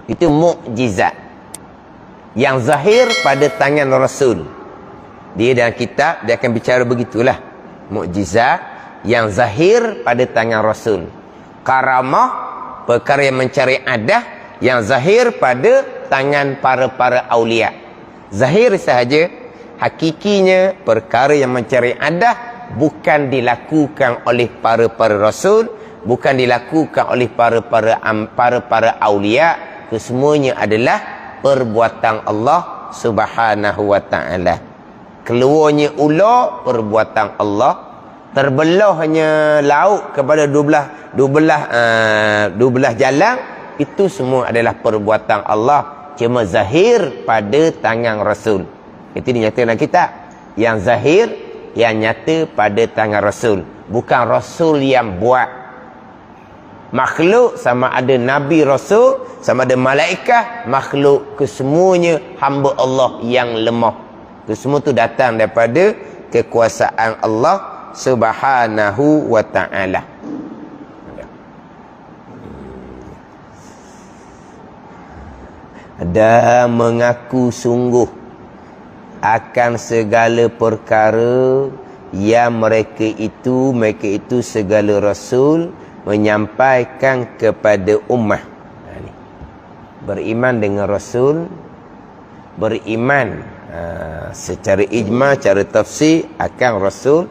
Itu mukjizat yang zahir pada tangan Rasul. Dia dalam kitab dia akan bicara begitulah. Mukjizat yang zahir pada tangan Rasul. Karamah, perkara yang mencari adah, yang zahir pada tangan para aulia. Zahir sahaja, hakikinya perkara yang mencari adah bukan dilakukan oleh para Rasul, bukan dilakukan oleh para aulia. Kesemuanya adalah perbuatan Allah Subhanahu wa taala. Keluarnya ular perbuatan Allah, terbelahnya laut kepada 12 jalan, itu semua adalah perbuatan Allah, cuma zahir pada tangan Rasul. Itu dinyatakan dalam kitab. Yang zahir, yang nyata pada tangan Rasul, bukan Rasul yang buat. Makhluk sama ada Nabi Rasul, sama ada malaikat, makhluk, kesemuanya hamba Allah yang lemah. Kesemua itu datang daripada kekuasaan Allah Subhanahu wa ta'ala. Dan mengaku sungguh akan segala perkara yang mereka itu segala Rasul menyampaikan kepada ummah. Beriman dengan Rasul, beriman secara ijma, cara tafsir akan Rasul,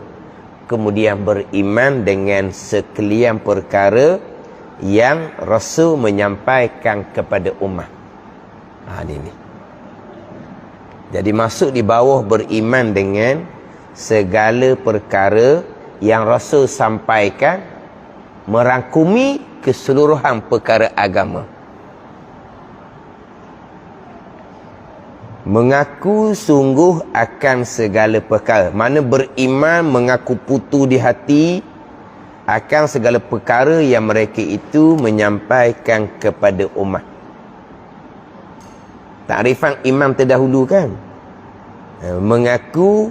kemudian beriman dengan sekalian perkara yang Rasul menyampaikan kepada ummah. Ini. Jadi masuk di bawah beriman dengan segala perkara yang Rasul sampaikan, merangkumi keseluruhan perkara agama. Mengaku sungguh akan segala perkara. Mana beriman, mengaku putu di hati akan segala perkara yang mereka itu menyampaikan kepada umat. Takrifan imam terdahulu kan, mengaku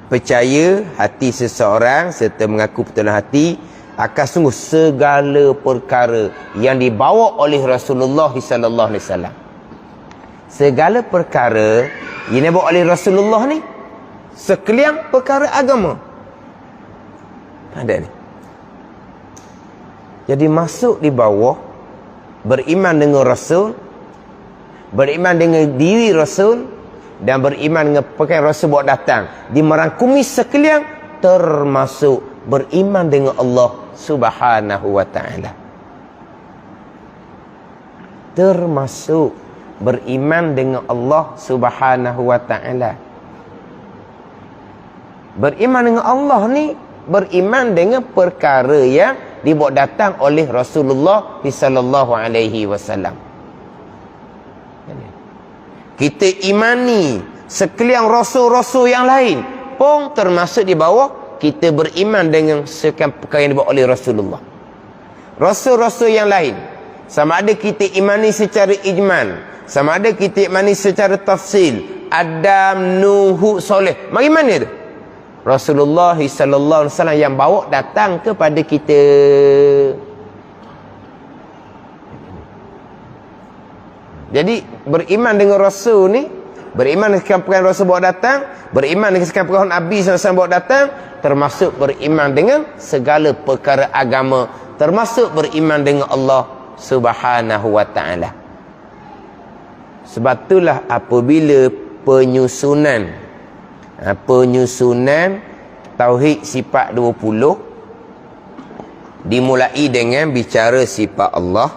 percaya hati seseorang serta mengaku betul hati akan sungguh segala perkara yang dibawa oleh Rasulullah sallallahu alaihi wasallam. Segala perkara yang dibawa oleh Rasulullah ni, sekalian perkara agama ada ni. Jadi masuk di bawah beriman dengan Rasul, beriman dengan diri Rasul, dan beriman dengan perkara Rasul buat datang, dimerangkumi sekalian, termasuk beriman dengan Allah Subhanahu wa ta'ala. Termasuk beriman dengan Allah Subhanahu wa ta'ala. Beriman dengan Allah ni, beriman dengan perkara yang dibawa datang oleh Rasulullah sallallahu alaihi wasallam. Kita imani sekalian rasul-rasul yang lain pun termasuk di bawah kita beriman dengan sekalian perkara yang dibawa oleh Rasulullah. Rasul-rasul yang lain, sama ada kita imani secara ijmal, sama ada kita imani secara tafsil, Adam, Nuh, Soleh, mari mana tu? Rasulullah sallallahu alaihi wasallam yang bawa datang kepada kita. Jadi beriman dengan Rasul ni, beriman dengan perkara Rasul bawa datang, beriman dengan perkara Nabi sallallahu alaihi wasallam bawa datang, termasuk beriman dengan segala perkara agama, termasuk beriman dengan Allah Subhanahu wa ta'ala. Sebab itulah apabila penyusunan Tauhid sifat 20 dimulai dengan bicara sifat Allah,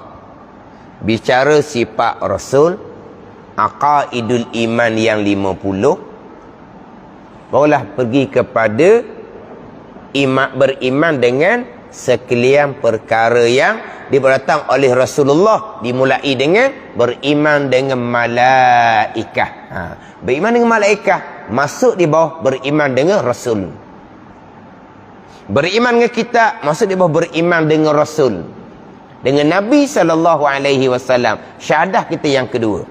bicara sifat Rasul, aqaidul iman yang 50, barulah pergi kepada beriman dengan sekalian perkara yang diberdatang oleh Rasulullah, dimulai dengan beriman dengan malaikat. Beriman dengan malaikat masuk di bawah beriman dengan Rasul. Beriman dengan kitab masuk di bawah beriman dengan Rasul, dengan Nabi sallallahu alaihi wasallam. Syahadah kita yang kedua.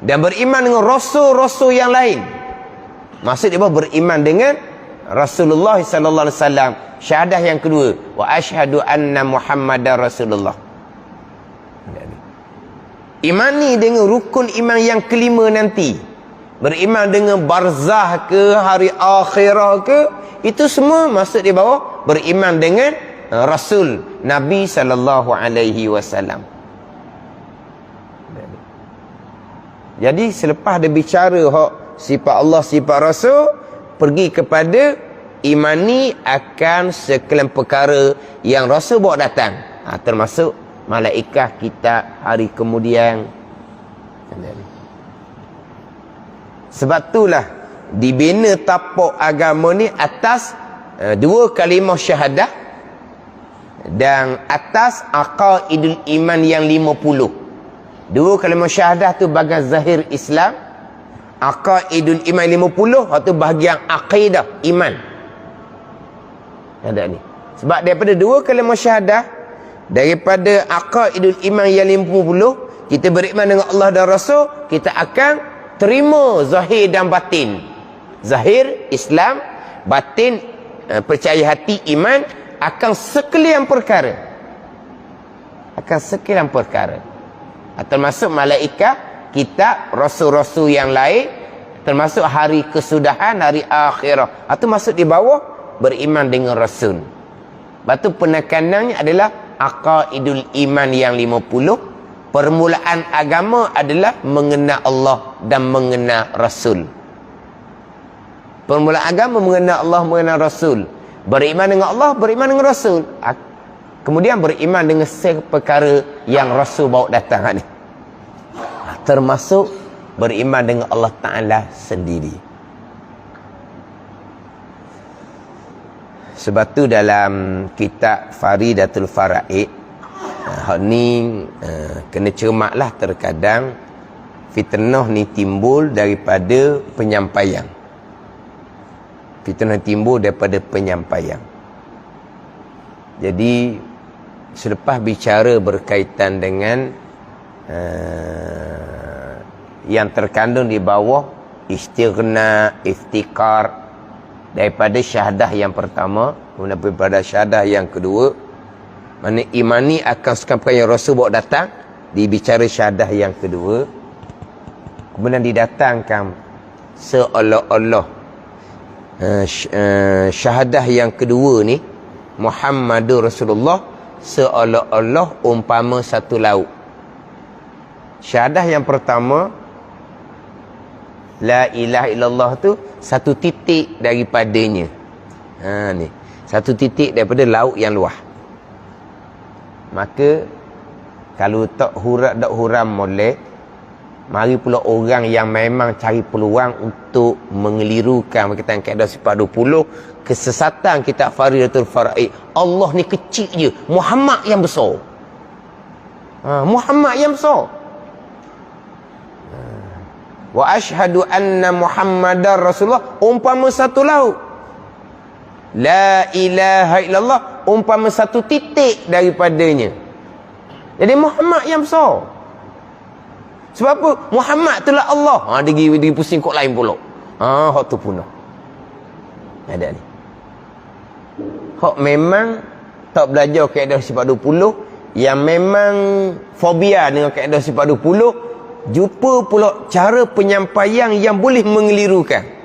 Dan beriman dengan rasul-rasul yang lain masuk di bawah beriman dengan Rasulullah sallallahu alaihi wasallam. Syahadah yang kedua, wa asyhadu anna Muhammadar Rasulullah. Imani dengan rukun iman yang kelima nanti. Beriman dengan barzah ke, hari akhirah ke, itu semua masuk di bawah beriman dengan Rasul Nabi SAW. Jadi selepas dia bicara sifat Allah, sifat Rasul, pergi kepada imani akan sekalian perkara yang Rasul bawa datang. Termasuk malaikat, kitab, hari kemudian. Sebab itulah dibina tapak agama ni atas dua kalimah syahadah dan atas aqaidul iman yang 50. Dua kalimah syahadah tu bahagian zahir Islam, aqaidul iman 50 itu bahagian aqidah iman. Ada ni. Sebab daripada dua kalimah syahadah, daripada aqaidul iman yang 50, kita beriman dengan Allah dan Rasul, kita akan terima zahir dan batin. Zahir Islam, batin percaya hati iman akan sekalian perkara. Akan sekalian perkara. Termasuk malaikat, kitab, rasul-rasul yang lain, termasuk hari kesudahan, hari akhirah. Itu masuk di bawah beriman dengan Rasul. Batu penekanannya adalah aqaidul iman yang 50. Permulaan agama adalah mengenal Allah dan mengenal Rasul. Permulaan agama mengenal Allah, mengenal Rasul. Beriman dengan Allah, beriman dengan Rasul. Kemudian beriman dengan perkara yang Rasul bawa datang ni. Termasuk beriman dengan Allah Ta'ala sendiri. Sebab tu dalam kitab Faridatul Faraid, ni kena cermatlah, terkadang fitnah ni timbul daripada penyampaian. Fitnah timbul daripada penyampaian. Jadi selepas bicara berkaitan dengan yang terkandung di bawah istighna, iftikar, daripada syahadah yang pertama kemudian daripada syahadah yang kedua, mana imani akan sekalian yang Rasul bawa datang, dibicara syahadah yang kedua, kemudian didatangkan seolah-olah syahadah yang kedua ni Muhammadur Rasulullah seolah-olah umpama satu laut. Syahadah yang pertama la ilaha illallah tu satu titik daripadanya. Ni satu titik daripada laut yang luas. Maka kalau tak huram molek, mari pula orang yang memang cari peluang untuk mengelirukan berkaitan kaedah sifat 20, kesesatan kitab Faridatul Faraid. Allah ni kecil je, Muhammad yang besar. Muhammad yang besar. Wa ashhadu anna Muhammadar Rasulullah umpama satu laut. La ilaha illallah umpama satu titik daripadanya. Jadi Muhammad yang besar. Sebab apa? Muhammad itulah Allah. Dia pusing kok lain pula. Hak tu punah. Ada ni. Hak memang tak belajar kaedah sifat 20, yang memang fobia dengan kaedah sifat 20, jumpa pula cara penyampaian yang boleh mengelirukan.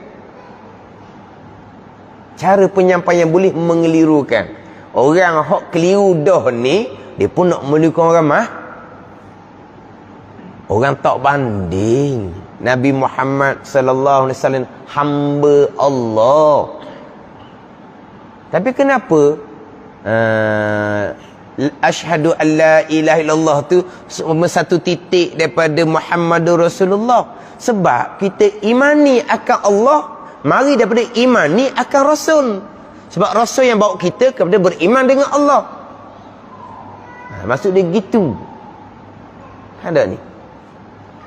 Cara penyampaian boleh mengelirukan. Orang hak keliru dah ni, dia pun nak melirukan orang mah. Orang tak banding. Nabi Muhammad sallallahu alaihi wasallam hamba Allah. Tapi kenapa asyhadu an la ilaha illallah tu satu titik daripada Muhammadur Rasulullah? Sebab kita imani akan Allah, mari daripada imani akan Rasul. Sebab Rasul yang bawa kita kepada beriman dengan Allah. Maksud dia gitu. Ada ni.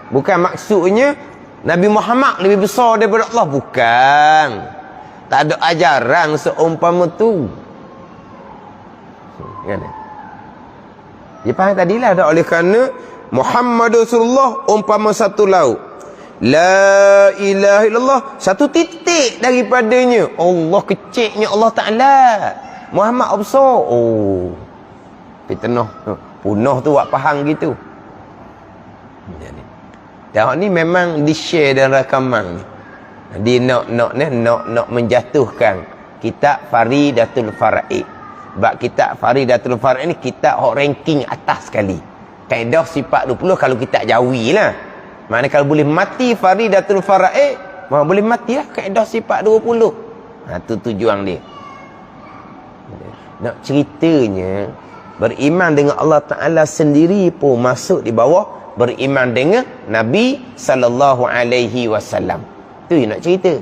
Bukan maksudnya Nabi Muhammad lebih besar daripada Allah. Bukan. Tak ada ajaran seumpama tu. Kan? Dia faham tadilah dah. Oleh kerana Muhammad Rasulullah umpama satu laut. La ilaha illallah satu titik daripadanya. Allah kecilnya Allah Ta'ala. Muhammad besar. Oh. Fitnah. Punah tu buat faham gitu. Dan ni memang di-share dan rakaman ni. Dia nak menjatuhkan kitab Faridatul Faraid. Sebab kitab Faridatul Faraid ni kitab hok ranking atas sekali. Kaedah sifat 20 kalau kitab Jawi lah. Mana kalau boleh mati Faridatul Faraid, boleh mati lah kaedah sifat 20. Tu tujuan dia. Nak ceritanya, beriman dengan Allah Ta'ala sendiri pun masuk di bawah beriman dengan Nabi sallallahu alaihi wasallam. Tu yang nak cerita.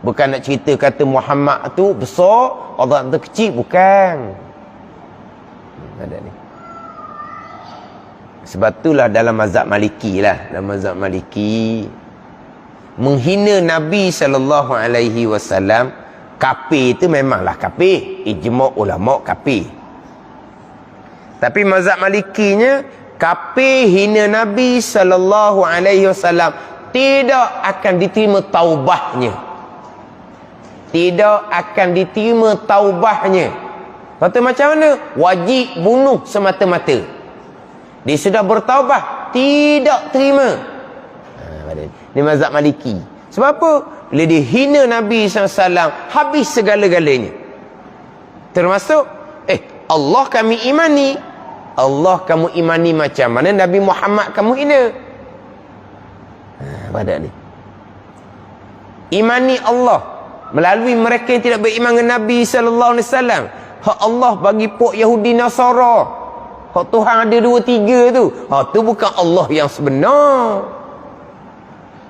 Bukan nak cerita kata Muhammad tu besar, Allah tu kecil, bukan. Ada ni. Sebab itulah dalam mazhab Maliki lah, dalam mazhab Maliki menghina Nabi sallallahu alaihi wasallam, kafir tu memanglah kafir, ijma' ulama kafir. Tapi mazhab Malikinya, kafir hina Nabi sallallahu alaihi wasallam tidak akan diterima taubahnya. Tidak akan diterima taubahnya. Kata macam mana? Wajib bunuh semata-mata. Dia sudah bertaubah, tidak terima. Ini mazhab Maliki. Sebab apa? Bila dia hina Nabi SAW, habis segala-galanya. Termasuk, Allah kami imani. Allah kamu imani macam mana Nabi Muhammad kamu hina. Pada ni. Imani Allah melalui mereka yang tidak beriman dengan Nabi SAW. Hak Allah bagi pok Yahudi Nasara. Hak Tuhan ada 2-3 tu. Tu bukan Allah yang sebenar.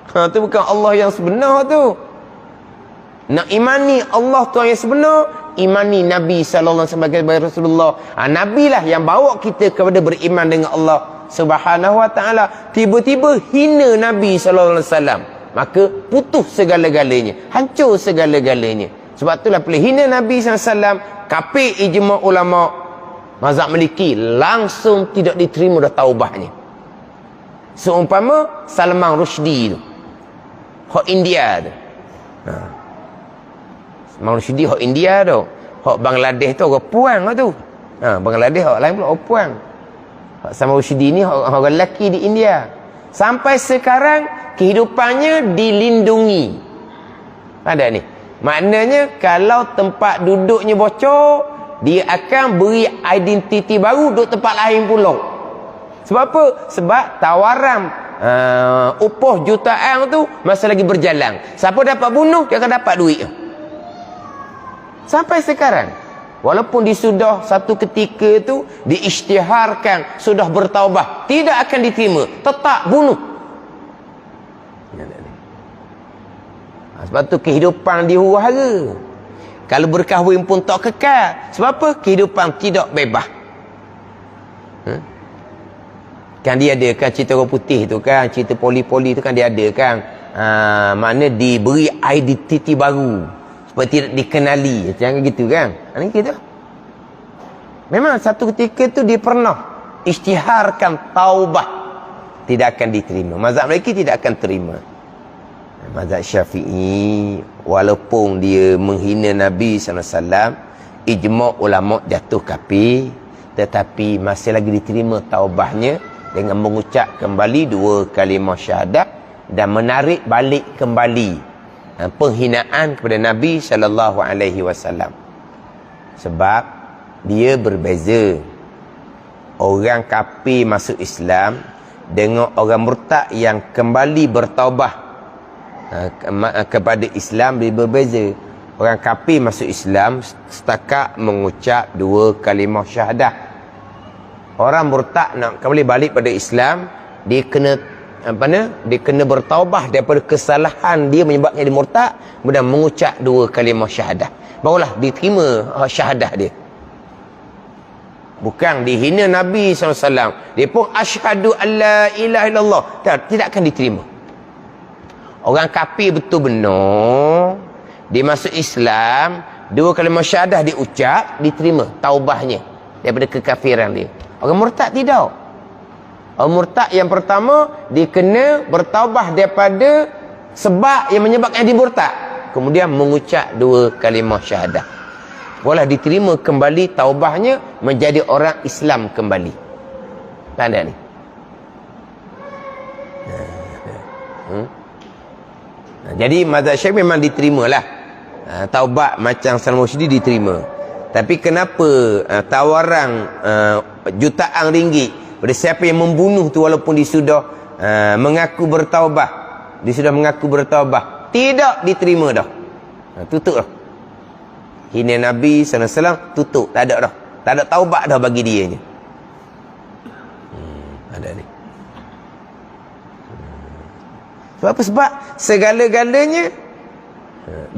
Tu bukan Allah yang sebenar tu. Nak imani Allah Tuhan yang sebenar, imani Nabi SAW sebagai Rasulullah. Nabi lah yang bawa kita kepada beriman dengan Allah Subhanahu Wa Taala. Tiba-tiba hina Nabi SAW, maka putus segala-galanya, hancur segala-galanya. Sebab itulah bila hina Nabi SAW, kafir ijma' ulama mazhab Maliki, langsung tidak diterima dah taubahnya. Seumpama Salman Rushdie tu, hak India tu. Salman Rushdie hak India tu. Hak Bangladesh tu orang puang lah tu. Bangladesh hak lain pula orang puang. Hak Salman Rushdie ni orang lelaki di India. Sampai sekarang kehidupannya dilindungi. Ada ni. Maknanya kalau tempat duduknya bocor, dia akan beri identiti baru duduk tempat lain pula. Sebab apa? Sebab tawaran upah jutaan tu masih lagi berjalan. Siapa dapat bunuh, dia akan dapat duit. Sampai sekarang, walaupun sudah satu ketika tu diisytiharkan sudah bertaubah, tidak akan diterima, tetap bunuh. Sebab tu kehidupan dia huru-hara. Kalau berkahwin pun tak kekal. Sebab apa? Kehidupan tidak bebas. Kan dia ada kan cerita orang putih tu kan, cerita poli-poli tu kan dia ada kan. Mana diberi identiti baru. Supaya tidak dikenali. Jangan gitu kan. Ini gitu. Memang satu ketika tu dia pernah isytiharkan taubah. Tidak akan diterima. Mazhab Maliki tidak akan terima. Mazhab Syafi'i, walaupun dia menghina Nabi SAW, ijma' ulama jatuh kafir, tetapi masih lagi diterima taubahnya dengan mengucap kembali 2 kalimah syahadat dan menarik balik kembali penghinaan kepada Nabi SAW. Sebab dia berbeza. Orang kafir masuk Islam dengan orang murtad yang kembali bertaubah kepada Islam, dia berbeza. Orang kafir masuk Islam setakat mengucap 2 kalimah syahadah. Orang murtad nak kembali balik pada Islam, dia kena dia kena bertaubah daripada kesalahan dia menyebabkan dia murtad, kemudian mengucap 2 kalimah syahadah, barulah diterima syahadah dia. Bukan dihina Nabi SAW, dia pun asyhadu alla ilaha illallah, tidak akan diterima. Orang kafir betul benar, dia masuk Islam, 2 kalimah syahadah dia ucap, diterima taubahnya daripada kekafiran dia. Orang murtad tidak. Orang murtad yang pertama, dia kena bertaubah daripada sebab yang menyebabkan dia murtad, kemudian mengucap 2 kalimah syahadah, boleh diterima kembali taubahnya, menjadi orang Islam kembali. Tanda ni. Jadi mazhab Syafi'i memang diterima lah. Taubat macam Salman Rushdie diterima. Tapi kenapa tawaran jutaan ringgit pada siapa yang membunuh tu walaupun dia sudah mengaku bertaubat, tidak diterima dah. Tutup dah. Hina Nabi SAW, tutup, tak ada dah. Tak ada taubat dah bagi dia ni. Ada ni. Sebab apa? Sebab segala-galanya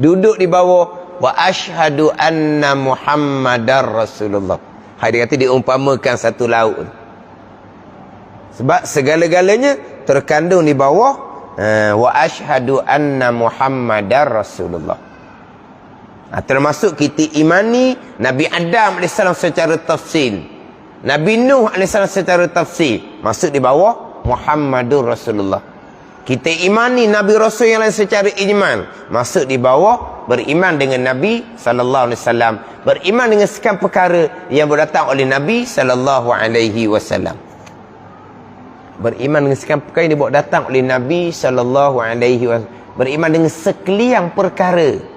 duduk di bawah wa asyhadu anna Muhammadar Rasulullah. Dia kata diumpamakan satu laut. Sebab segala-galanya terkandung di bawah wa asyhadu anna Muhammadar Rasulullah. Termasuk kita imani Nabi Adam AS secara tafsil, Nabi Nuh AS secara tafsil, masuk di bawah Muhammadur Rasulullah. Kita imani Nabi Rasul yang lain secara ijmal, masuk di bawah beriman dengan Nabi SAW, beriman dengan sekian perkara yang berdatang oleh Nabi SAW. Beriman dengan sekian perkara yang dibawa datang oleh Nabi SAW. Beriman dengan sekalian perkara.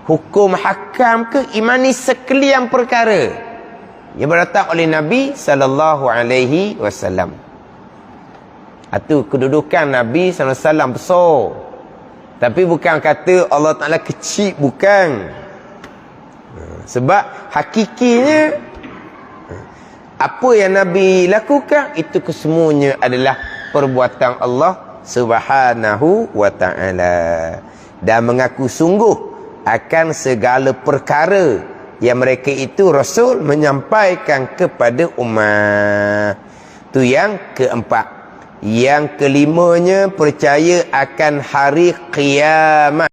Hukum hakam ke, imani sekalian perkara yang berdatang oleh Nabi SAW. Itu kedudukan Nabi SAW besar. Tapi bukan kata Allah Ta'ala kecil, bukan. Sebab hakikinya apa yang Nabi lakukan itu kesemuanya adalah perbuatan Allah Subhanahu wa Ta'ala, dan mengaku sungguh akan segala perkara yang mereka itu Rasul menyampaikan kepada umat. Itu yang keempat. Yang kelimanya percaya akan hari kiamat.